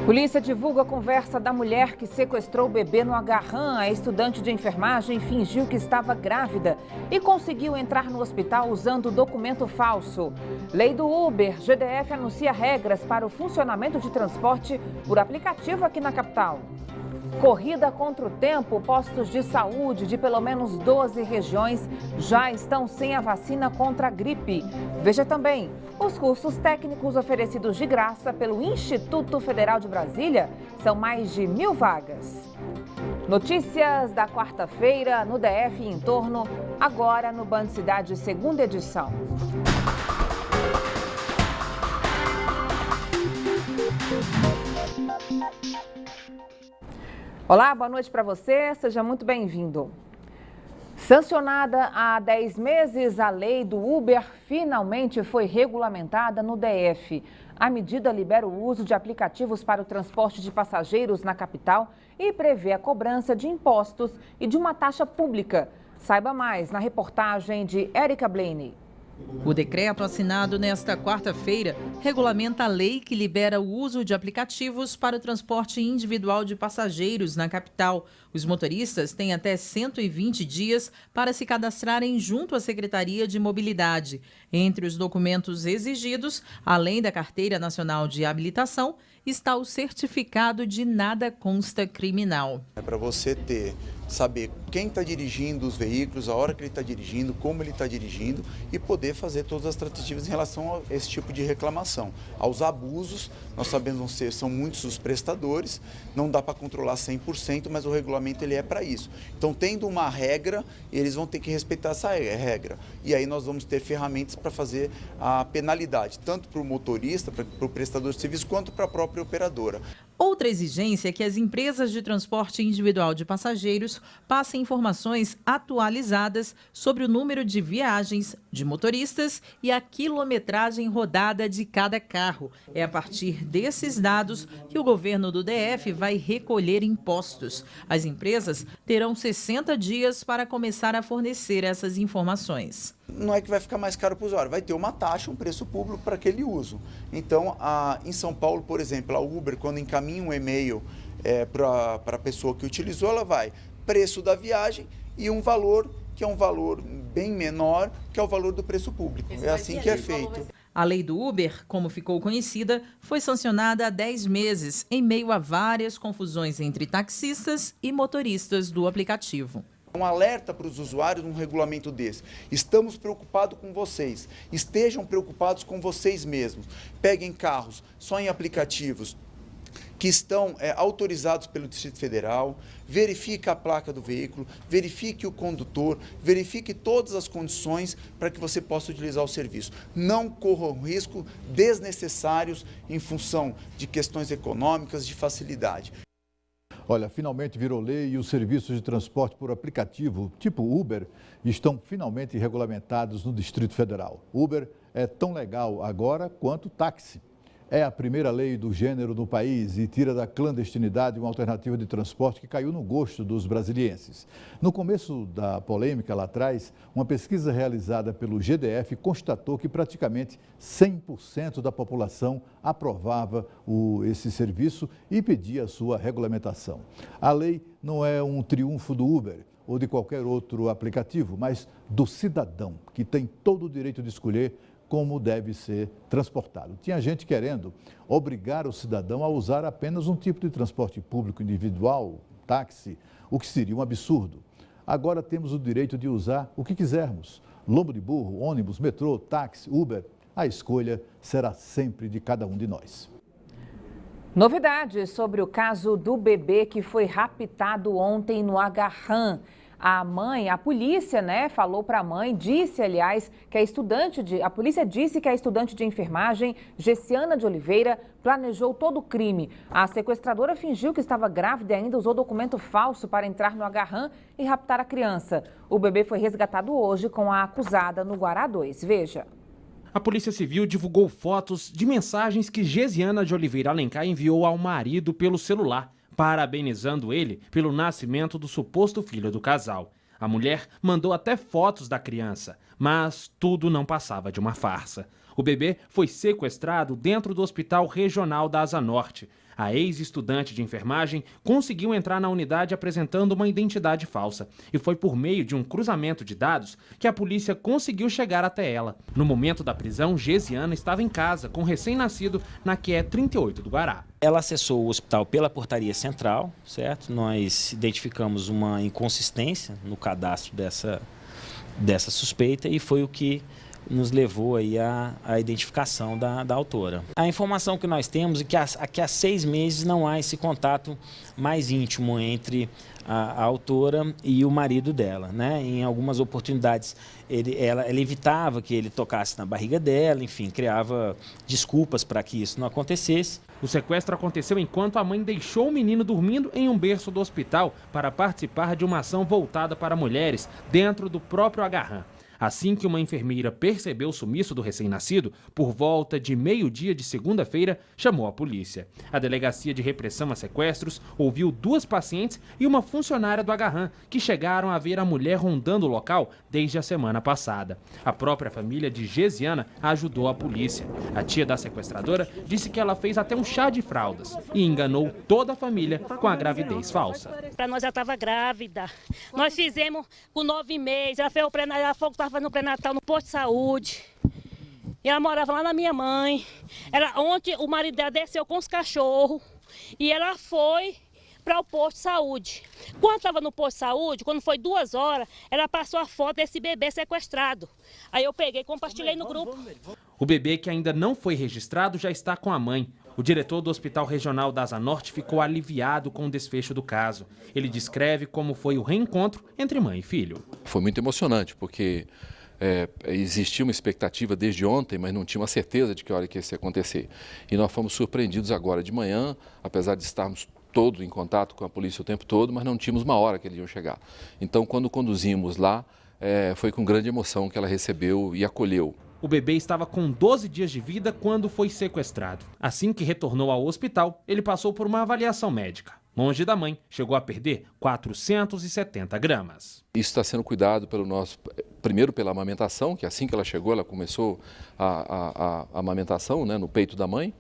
Polícia divulga a conversa da mulher que sequestrou o bebê no Agarrã. A estudante de enfermagem fingiu que estava grávida e conseguiu entrar no hospital usando documento falso. Lei do Uber. GDF anuncia regras para o funcionamento de transporte por aplicativo aqui na capital. Corrida contra o tempo. Postos de saúde de pelo menos 12 regiões já estão sem a vacina contra a gripe. Veja também os cursos técnicos oferecidos de graça pelo Instituto Federal de Brasília. São mais de 1.000 vagas. Notícias da quarta-feira no DF e em torno, agora no Band Cidade, segunda edição. Olá, boa noite para você, seja muito bem-vindo. Sancionada há 10 meses, a lei do Uber finalmente foi regulamentada no DF. A medida libera o uso de aplicativos para o transporte de passageiros na capital e prevê a cobrança de impostos e de uma taxa pública. Saiba mais na reportagem de Érica Blaney. O decreto assinado nesta quarta-feira regulamenta a lei que libera o uso de aplicativos para o transporte individual de passageiros na capital. Os motoristas têm até 120 dias para se cadastrarem junto à Secretaria de Mobilidade. Entre os documentos exigidos, além da Carteira Nacional de Habilitação, está o certificado de nada consta criminal. É para você saber quem está dirigindo os veículos, a hora que ele está dirigindo, como ele está dirigindo e poder fazer todas as tratativas em relação a esse tipo de reclamação. Aos abusos, nós sabemos que são muitos os prestadores, não dá para controlar 100%, mas o regulamento ele é para isso. Então, tendo uma regra, eles vão ter que respeitar essa regra. E aí nós vamos ter ferramentas para fazer a penalidade, tanto para o motorista, para o prestador de serviço, quanto para a própria operadora. Outra exigência é que as empresas de transporte individual de passageiros passem informações atualizadas sobre o número de viagens de motoristas e a quilometragem rodada de cada carro. É a partir desses dados que o governo do DF vai recolher impostos. As empresas terão 60 dias para começar a fornecer essas informações. Não é que vai ficar mais caro para o usuário, vai ter uma taxa, um preço público para aquele uso. Então, em São Paulo, por exemplo, a Uber, quando encaminha um e-mail para a pessoa que utilizou, ela vai preço da viagem e um valor que é um valor bem menor, que é o valor do preço público. É assim que é feito. A lei do Uber, como ficou conhecida, foi sancionada há 10 meses, em meio a várias confusões entre taxistas e motoristas do aplicativo. Um alerta para os usuários num regulamento desse. Estamos preocupados com vocês. Estejam preocupados com vocês mesmos. Peguem carros só em aplicativos que estão autorizados pelo Distrito Federal, verifique a placa do veículo, verifique o condutor, verifique todas as condições para que você possa utilizar o serviço. Não corram risco desnecessários em função de questões econômicas, de facilidade. Olha, finalmente virou lei e os serviços de transporte por aplicativo, tipo Uber, estão finalmente regulamentados no Distrito Federal. Uber é tão legal agora quanto táxi. É a primeira lei do gênero no país e tira da clandestinidade uma alternativa de transporte que caiu no gosto dos brasilienses. No começo da polêmica lá atrás, uma pesquisa realizada pelo GDF constatou que praticamente 100% da população aprovava esse serviço e pedia a sua regulamentação. A lei não é um triunfo do Uber ou de qualquer outro aplicativo, mas do cidadão, que tem todo o direito de escolher como deve ser transportado. Tinha gente querendo obrigar o cidadão a usar apenas um tipo de transporte público individual, táxi, o que seria um absurdo. Agora temos o direito de usar o que quisermos. Lombo de burro, ônibus, metrô, táxi, Uber. A escolha será sempre de cada um de nós. Novidades sobre o caso do bebê que foi raptado ontem no Agarrã. A polícia, falou para a mãe, disse, aliás, que a polícia disse que a estudante de enfermagem, Gessiana de Oliveira, planejou todo o crime. A sequestradora fingiu que estava grávida e ainda usou documento falso para entrar no Agarrã e raptar a criança. O bebê foi resgatado hoje com a acusada no Guará 2. Veja. A Polícia Civil divulgou fotos de mensagens que Gessiana de Oliveira Alencar enviou ao marido pelo celular, parabenizando ele pelo nascimento do suposto filho do casal. A mulher mandou até fotos da criança, mas tudo não passava de uma farsa. O bebê foi sequestrado dentro do Hospital Regional da Asa Norte. A ex-estudante de enfermagem conseguiu entrar na unidade apresentando uma identidade falsa. E foi por meio de um cruzamento de dados que a polícia conseguiu chegar até ela. No momento da prisão, Gesiana estava em casa com o recém-nascido na QE 38 do Guará. Ela acessou o hospital pela portaria central, certo? Nós identificamos uma inconsistência no cadastro dessa suspeita e foi o que nos levou aí à identificação da autora. A informação que nós temos é que há 6 meses não há esse contato mais íntimo entre a autora e o marido dela, né? Em algumas oportunidades ela evitava que ele tocasse na barriga dela, enfim, criava desculpas para que isso não acontecesse. O sequestro aconteceu enquanto a mãe deixou o menino dormindo em um berço do hospital para participar de uma ação voltada para mulheres dentro do próprio Agarram. Assim que uma enfermeira percebeu o sumiço do recém-nascido, por volta de meio-dia de segunda-feira, chamou a polícia. A Delegacia de Repressão a Sequestros ouviu 2 pacientes e uma funcionária do Agarram, que chegaram a ver a mulher rondando o local desde a semana passada. A própria família de Gesiana ajudou a polícia. A tia da sequestradora disse que ela fez até um chá de fraldas e enganou toda a família com a gravidez falsa. Para nós ela estava grávida. Nós fizemos com 9 meses, ela fez o pré-natal, no pré-natal no posto de saúde. E ela morava lá na minha mãe. Ontem o marido dela desceu com os cachorros e ela foi para o posto de saúde. Quando estava no posto de saúde, quando foi 2 horas, ela passou a foto desse bebê sequestrado. Aí eu peguei e compartilhei no grupo. O bebê, que ainda não foi registrado, já está com a mãe. O diretor do Hospital Regional da Asa Norte ficou aliviado com o desfecho do caso. Ele descreve como foi o reencontro entre mãe e filho. Foi muito emocionante, porque existia uma expectativa desde ontem, mas não tinha uma certeza de que hora que isso ia acontecer. E nós fomos surpreendidos agora de manhã, apesar de estarmos todos em contato com a polícia o tempo todo, mas não tínhamos uma hora que eles iam chegar. Então, quando conduzimos lá, foi com grande emoção que ela recebeu e acolheu. O bebê estava com 12 dias de vida quando foi sequestrado. Assim que retornou ao hospital, ele passou por uma avaliação médica. Longe da mãe, chegou a perder 470 gramas. Isso está sendo cuidado primeiro pela amamentação, que assim que ela chegou, ela começou a amamentação, né, no peito da mãe,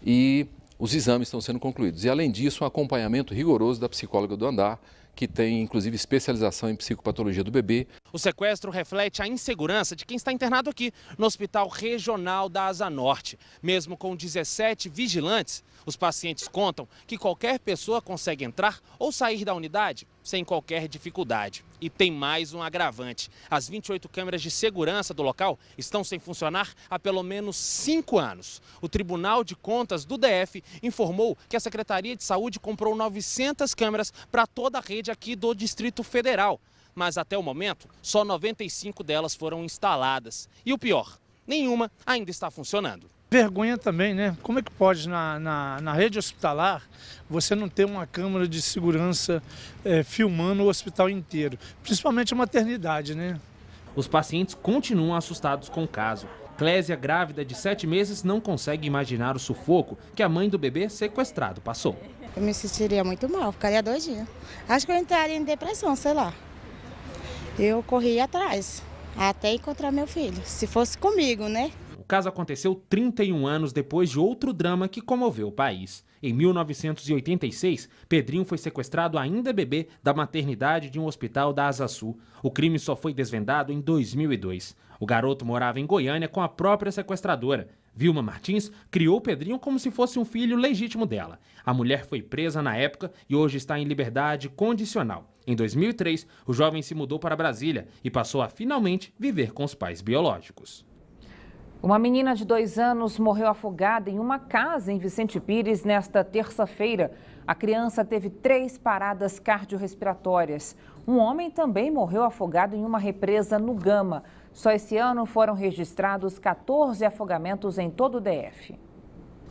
e os exames estão sendo concluídos. E além disso, um acompanhamento rigoroso da psicóloga do andar, que tem inclusive especialização em psicopatologia do bebê. O sequestro reflete a insegurança de quem está internado aqui no Hospital Regional da Asa Norte. Mesmo com 17 vigilantes, os pacientes contam que qualquer pessoa consegue entrar ou sair da unidade sem qualquer dificuldade. E tem mais um agravante. As 28 câmeras de segurança do local estão sem funcionar há pelo menos 5 anos. O Tribunal de Contas do DF informou que a Secretaria de Saúde comprou 900 câmeras para toda a rede aqui do Distrito Federal. Mas até o momento, só 95 delas foram instaladas. E o pior, nenhuma ainda está funcionando. Vergonha também, né? Como é que pode na rede hospitalar você não ter uma câmera de segurança filmando o hospital inteiro? Principalmente a maternidade, né? Os pacientes continuam assustados com o caso. Clésia, grávida de 7 meses, não consegue imaginar o sufoco que a mãe do bebê sequestrado passou. Eu me sentiria muito mal, ficaria doidinha. Acho que eu entraria em depressão, sei lá. Eu corri atrás, até encontrar meu filho, se fosse comigo, né? O caso aconteceu 31 anos depois de outro drama que comoveu o país. Em 1986, Pedrinho foi sequestrado ainda bebê da maternidade de um hospital da Asa Sul. O crime só foi desvendado em 2002. O garoto morava em Goiânia com a própria sequestradora. Vilma Martins criou Pedrinho como se fosse um filho legítimo dela. A mulher foi presa na época e hoje está em liberdade condicional. Em 2003, o jovem se mudou para Brasília e passou a finalmente viver com os pais biológicos. Uma menina de 2 anos morreu afogada em uma casa em Vicente Pires nesta terça-feira. A criança teve 3 paradas cardiorrespiratórias. Um homem também morreu afogado em uma represa no Gama. Só esse ano foram registrados 14 afogamentos em todo o DF.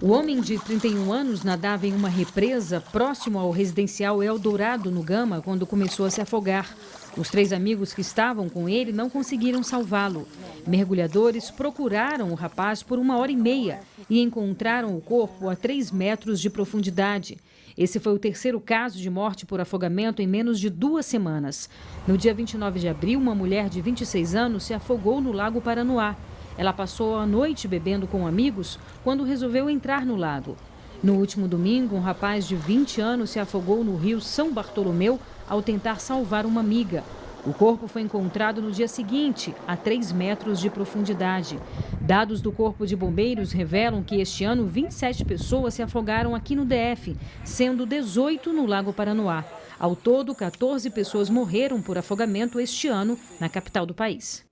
O homem de 31 anos nadava em uma represa próximo ao residencial Eldorado, no Gama, quando começou a se afogar. Os 3 amigos que estavam com ele não conseguiram salvá-lo. Mergulhadores procuraram o rapaz por 1h30 e encontraram o corpo a 3 metros de profundidade. Esse foi o 3º caso de morte por afogamento em menos de 2 semanas. No dia 29 de abril, uma mulher de 26 anos se afogou no Lago Paranoá. Ela passou a noite bebendo com amigos quando resolveu entrar no lago. No último domingo, um rapaz de 20 anos se afogou no rio São Bartolomeu ao tentar salvar uma amiga. O corpo foi encontrado no dia seguinte, a 3 metros de profundidade. Dados do Corpo de Bombeiros revelam que este ano 27 pessoas se afogaram aqui no DF, sendo 18 no Lago Paranoá. Ao todo, 14 pessoas morreram por afogamento este ano na capital do país.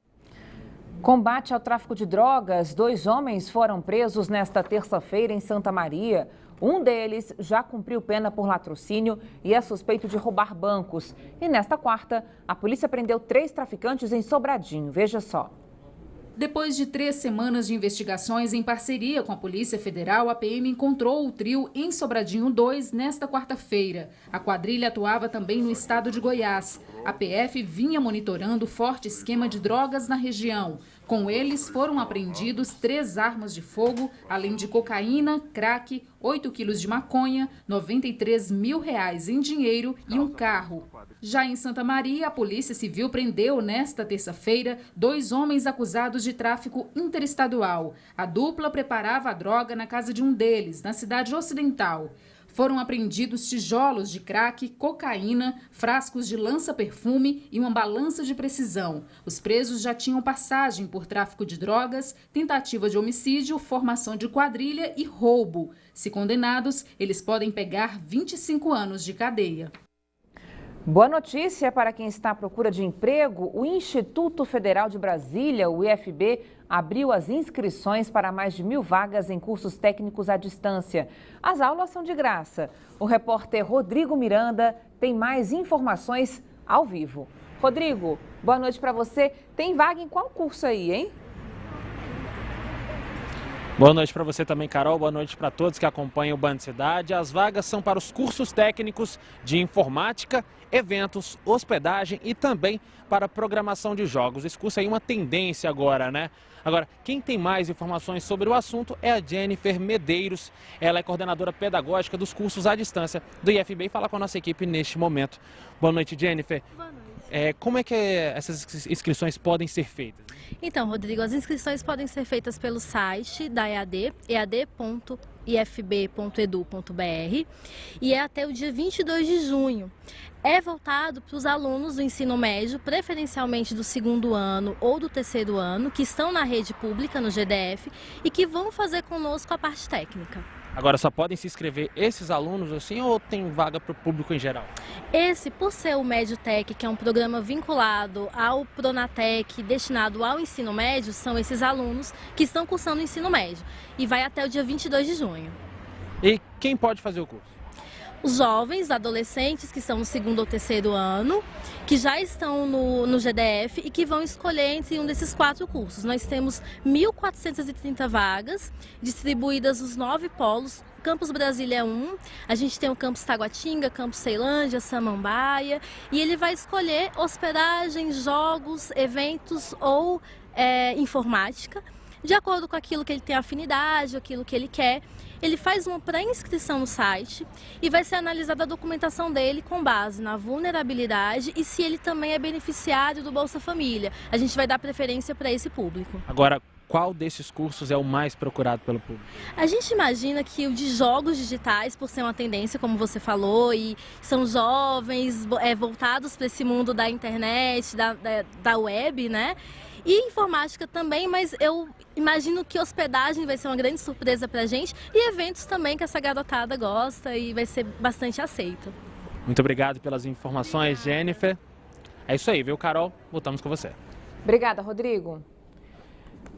Combate ao tráfico de drogas, 2 homens foram presos nesta terça-feira em Santa Maria. Um deles já cumpriu pena por latrocínio e é suspeito de roubar bancos. E nesta quarta, a polícia prendeu 3 traficantes em Sobradinho. Veja só. Depois de 3 semanas de investigações em parceria com a Polícia Federal, a PM encontrou o trio em Sobradinho 2 nesta quarta-feira. A quadrilha atuava também no estado de Goiás. A PF vinha monitorando o forte esquema de drogas na região. Com eles foram apreendidos 3 armas de fogo, além de cocaína, crack, 8 quilos de maconha, R$93 mil em dinheiro e um carro. Já em Santa Maria, a Polícia Civil prendeu nesta terça-feira 2 homens acusados de tráfico interestadual. A dupla preparava a droga na casa de um deles, na cidade ocidental. Foram apreendidos tijolos de crack, cocaína, frascos de lança-perfume e uma balança de precisão. Os presos já tinham passagem por tráfico de drogas, tentativa de homicídio, formação de quadrilha e roubo. Se condenados, eles podem pegar 25 anos de cadeia. Boa notícia para quem está à procura de emprego. O Instituto Federal de Brasília, o IFB, abriu as inscrições para mais de 1.000 vagas em cursos técnicos à distância. As aulas são de graça. O repórter Rodrigo Miranda tem mais informações ao vivo. Rodrigo, boa noite para você. Tem vaga em qual curso aí, hein? Boa noite para você também, Carol. Boa noite para todos que acompanham o Band Cidade. As vagas são para os cursos técnicos de informática, eventos, hospedagem e também para programação de jogos. Esse curso aí é uma tendência agora, né? Agora, quem tem mais informações sobre o assunto é a Jennifer Medeiros. Ela é coordenadora pedagógica dos cursos à distância do IFB e fala com a nossa equipe neste momento. Boa noite, Jennifer. Boa noite. Como é que essas inscrições podem ser feitas? Então, Rodrigo, as inscrições podem ser feitas pelo site da EAD, ead.ifb.edu.br, e é até o dia 22 de junho. É voltado para os alunos do ensino médio, preferencialmente do 2º ano ou do 3º ano, que estão na rede pública, no GDF, e que vão fazer conosco a parte técnica. Agora, só podem se inscrever esses alunos assim ou tem vaga para o público em geral? Esse, por ser o MédioTech, que é um programa vinculado ao Pronatec, destinado ao ensino médio, são esses alunos que estão cursando o ensino médio. E vai até o dia 22 de junho. E quem pode fazer o curso? Os jovens, adolescentes que estão no 2º ou 3º ano, que já estão no GDF e que vão escolher entre um desses 4 cursos. Nós temos 1.430 vagas, distribuídas nos 9 polos. Campus Brasília 1, a gente tem o Campus Taguatinga, Campus Ceilândia, Samambaia, e ele vai escolher hospedagem, jogos, eventos ou informática, de acordo com aquilo que ele tem afinidade, aquilo que ele quer. Ele faz uma pré-inscrição no site e vai ser analisada a documentação dele com base na vulnerabilidade e se ele também é beneficiário do Bolsa Família. A gente vai dar preferência para esse público. Agora, qual desses cursos é o mais procurado pelo público? A gente imagina que o de jogos digitais, por ser uma tendência, como você falou, e são jovens voltados para esse mundo da internet, da web, né? E informática também, mas eu imagino que hospedagem vai ser uma grande surpresa pra gente e eventos também que essa garotada gosta e vai ser bastante aceito. Muito obrigado pelas informações, Jennifer. É isso aí, viu, Carol? Voltamos com você. Obrigada, Rodrigo.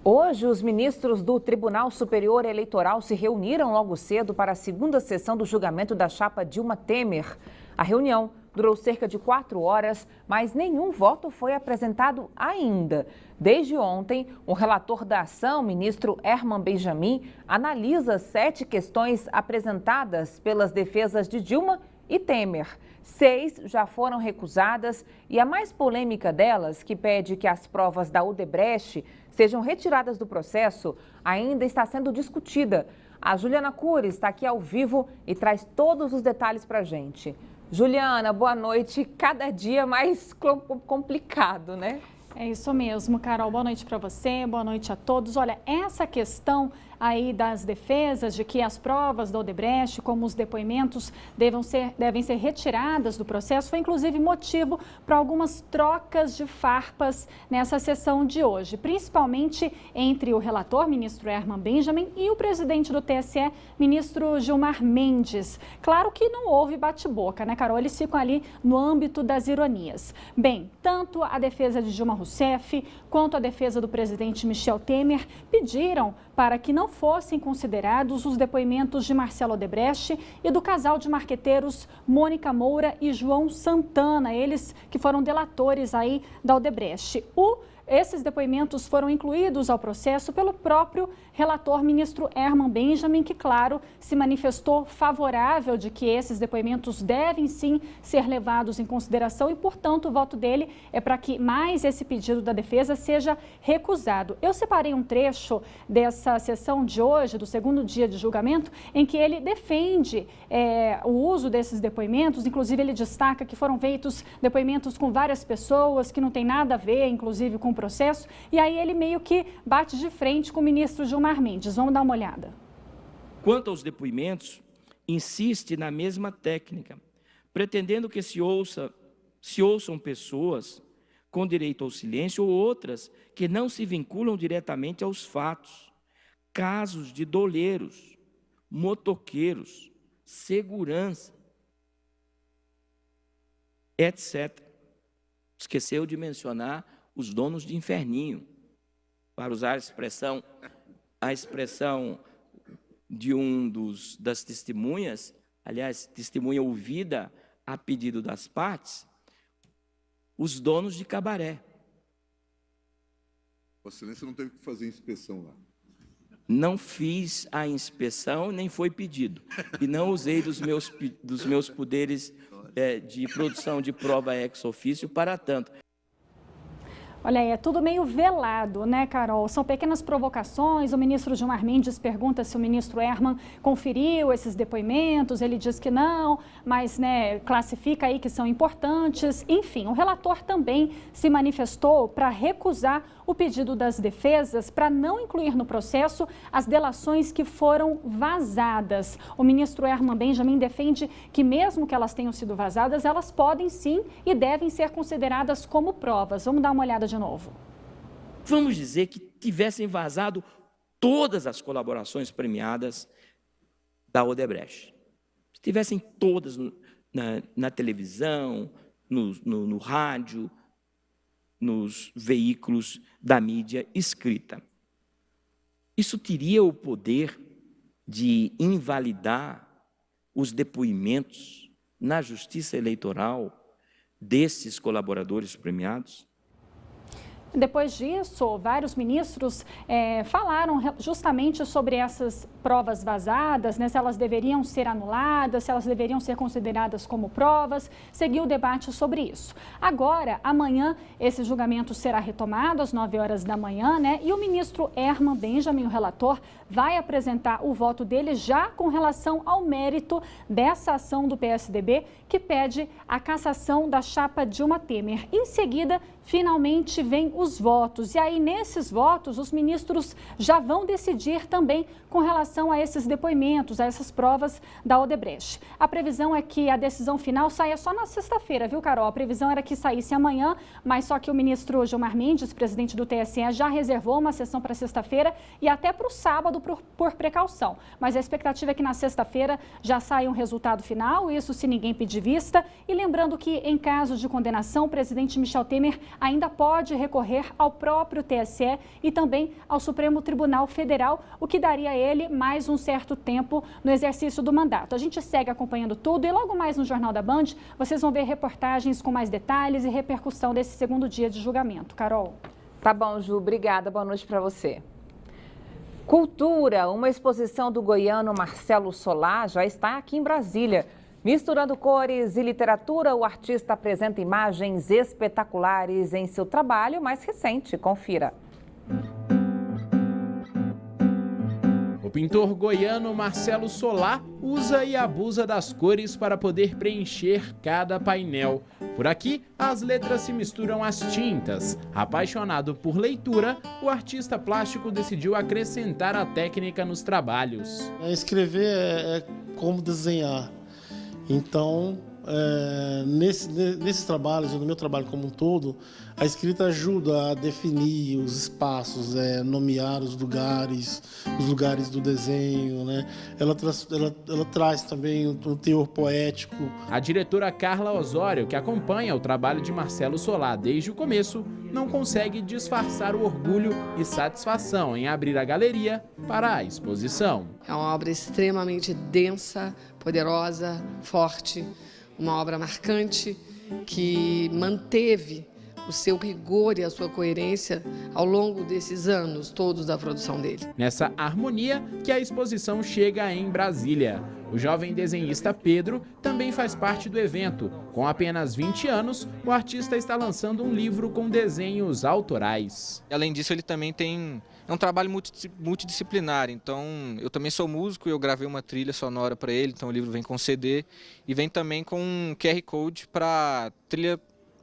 Hoje, os ministros do Tribunal Superior Eleitoral se reuniram logo cedo para a 2ª sessão do julgamento da chapa Dilma Temer. A reunião durou cerca de 4 horas, mas nenhum voto foi apresentado ainda. Desde ontem, o relator da ação, ministro Herman Benjamin, analisa 7 questões apresentadas pelas defesas de Dilma e Temer. 6 já foram recusadas e a mais polêmica delas, que pede que as provas da Odebrecht sejam retiradas do processo, ainda está sendo discutida. A Juliana Cury está aqui ao vivo e traz todos os detalhes para a gente. Juliana, boa noite. Cada dia mais complicado, né? É isso mesmo, Carol. Boa noite para você, boa noite a todos. Olha, essa questão aí das defesas de que as provas da Odebrecht, como os depoimentos, devem ser retiradas do processo, foi inclusive motivo para algumas trocas de farpas nessa sessão de hoje, principalmente entre o relator, ministro Herman Benjamin, e o presidente do TSE, ministro Gilmar Mendes. Claro que não houve bate-boca, né, Carol? Eles ficam ali no âmbito das ironias. Bem, tanto a defesa de Dilma Rousseff quanto a defesa do presidente Michel Temer pediram para que não fossem considerados os depoimentos de Marcelo Odebrecht e do casal de marqueteiros Mônica Moura e João Santana, eles que foram delatores aí da Odebrecht. Esses depoimentos foram incluídos ao processo pelo próprio relator ministro Herman Benjamin, que, claro, se manifestou favorável de que esses depoimentos devem sim ser levados em consideração e, portanto, o voto dele é para que mais esse pedido da defesa seja recusado. Eu separei um trecho dessa sessão de hoje, do segundo dia de julgamento, em que ele defende o uso desses depoimentos, inclusive ele destaca que foram feitos depoimentos com várias pessoas, que não tem nada a ver, inclusive, com o processo, e aí ele meio que bate de frente com o ministro Gilmar Mendes. Vamos dar uma olhada. Quanto aos depoimentos, insiste na mesma técnica, pretendendo que se ouçam pessoas com direito ao silêncio ou outras que não se vinculam diretamente aos fatos, casos de doleiros, motoqueiros, segurança, etc. Esqueceu de mencionar os donos de inferninho, para usar a expressão de das testemunhas, aliás, testemunha ouvida a pedido das partes, os donos de cabaré. Vossa Excelência não teve que fazer inspeção lá. Não fiz a inspeção, nem foi pedido. E não usei dos meus poderes de produção de prova ex officio para tanto. Olha aí, é tudo meio velado, né, Carol? São pequenas provocações. O ministro Gilmar Mendes pergunta se o ministro Herman conferiu esses depoimentos. Ele diz que não, mas classifica aí que são importantes. Enfim, o relator também se manifestou para recusar o pedido das defesas para não incluir no processo as delações que foram vazadas. O ministro Herman Benjamin defende que mesmo que elas tenham sido vazadas, elas podem sim e devem ser consideradas como provas. Vamos dar uma olhada de novo. Vamos dizer que tivessem vazado todas as colaborações premiadas da Odebrecht. Se tivessem todas na televisão, no rádio, nos veículos da mídia escrita. Isso teria o poder de invalidar os depoimentos na Justiça Eleitoral desses colaboradores premiados? Depois disso, vários ministros falaram justamente sobre essas provas vazadas, se elas deveriam ser anuladas, se elas deveriam ser consideradas como provas. Seguiu o debate sobre isso. Agora, amanhã, esse julgamento será retomado às 9 horas da manhã, e o ministro Herman Benjamin, o relator, vai apresentar o voto dele já com relação ao mérito dessa ação do PSDB, que pede a cassação da chapa Dilma Temer. Em seguida, finalmente vem os votos. E aí, nesses votos, os ministros já vão decidir também com relação a esses depoimentos, a essas provas da Odebrecht. A previsão é que a decisão final saia só na sexta-feira, viu, Carol? A previsão era que saísse amanhã, mas só que o ministro Gilmar Mendes, presidente do TSE, já reservou uma sessão para sexta-feira e até para o sábado por precaução. Mas a expectativa é que na sexta-feira já saia um resultado final, isso se ninguém pedir vista. E lembrando que, em caso de condenação, o presidente Michel Temer ainda pode recorrer ao próprio TSE e também ao Supremo Tribunal Federal, o que daria a ele mais um certo tempo no exercício do mandato. A gente segue acompanhando tudo e logo mais no Jornal da Band vocês vão ver reportagens com mais detalhes e repercussão desse segundo dia de julgamento. Carol. Tá bom, Ju. Obrigada. Boa noite para você. Cultura, uma exposição do goiano Marcelo Solá já está aqui em Brasília. Misturando cores e literatura, o artista apresenta imagens espetaculares em seu trabalho mais recente. Confira. O O pintor goiano Marcelo Solá usa e abusa das cores para poder preencher cada painel. Por aqui, as letras se misturam às tintas. Apaixonado por leitura, o artista plástico decidiu acrescentar a técnica nos trabalhos. Escrever é como desenhar. Então, nesses trabalhos, no meu trabalho como um todo, a escrita ajuda a definir os espaços, nomear os lugares do desenho, né? Ela traz também um teor poético. A diretora Carla Osório, que acompanha o trabalho de Marcelo Solá desde o começo, não consegue disfarçar o orgulho e satisfação em abrir a galeria para a exposição. É uma obra extremamente densa, poderosa, forte, uma obra marcante que manteve o seu rigor e a sua coerência ao longo desses anos todos da produção dele. Nessa harmonia que a exposição chega em Brasília. O jovem desenhista Pedro também faz parte do evento. Com apenas 20 anos, o artista está lançando um livro com desenhos autorais. Além disso, ele também é um trabalho multidisciplinar, então eu também sou músico, eu gravei uma trilha sonora para ele, então o livro vem com CD e vem também com um QR Code para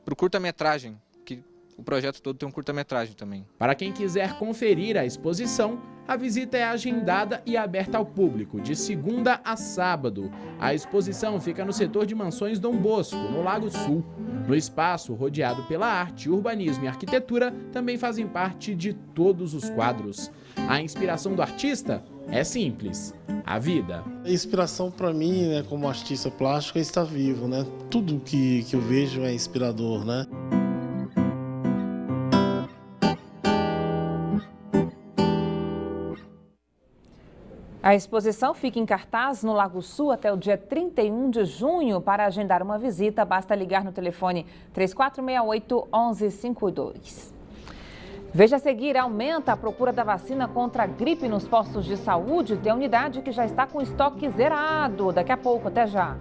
o curta-metragem, que o projeto todo tem um curta-metragem também. Para quem quiser conferir a exposição, a visita é agendada e aberta ao público, de segunda a sábado. A exposição fica no setor de mansões Dom Bosco, no Lago Sul. No espaço, rodeado pela arte, urbanismo e arquitetura, também fazem parte de todos os quadros. A inspiração do artista é simples: a vida. A inspiração para mim, né, como artista plástico, é estar vivo, né? Tudo que eu vejo é inspirador, né? A exposição fica em cartaz no Lago Sul até o dia 31 de junho. Para agendar uma visita, basta ligar no telefone 3468-1152. Veja a seguir, aumenta a procura da vacina contra a gripe nos postos de saúde. Tem unidade que já está com estoque zerado. Daqui a pouco, até já.